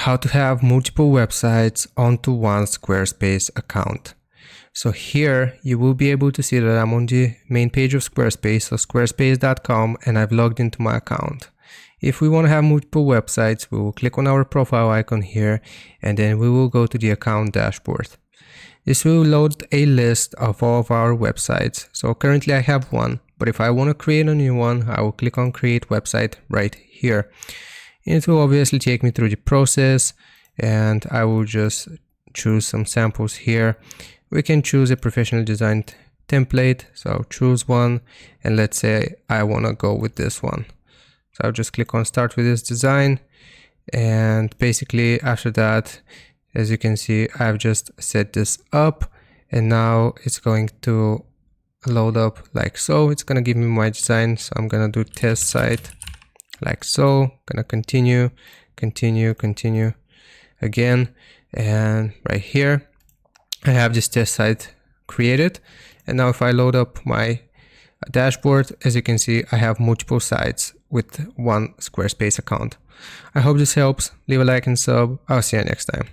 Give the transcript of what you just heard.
how to have multiple websites onto one Squarespace account. So here you will be able to see that I'm on the main page of Squarespace, so squarespace.com, and I've logged into my account. If we want to have multiple websites, we will click on our profile icon here, and then we will go to the account dashboard. This will load a list of all of our websites. So currently I have one, but if I want to create a new one, I will click on create website right here. It will obviously take me through the process, and I will just choose some samples here. We can choose a professional designed template. So I'll choose one, and let's say I want to go with this one. So I'll just click on start with this design, and basically after that, as you can see, I've just set this up, and now it's going to load up like so. It's going to give me my design. So I'm going to do test site like so. Gonna continue again, and right here I have this test site created. And now if I load up my dashboard, as you can see, I have multiple sites with one Squarespace account. I hope this helps. Leave a like and sub. I'll see you next time.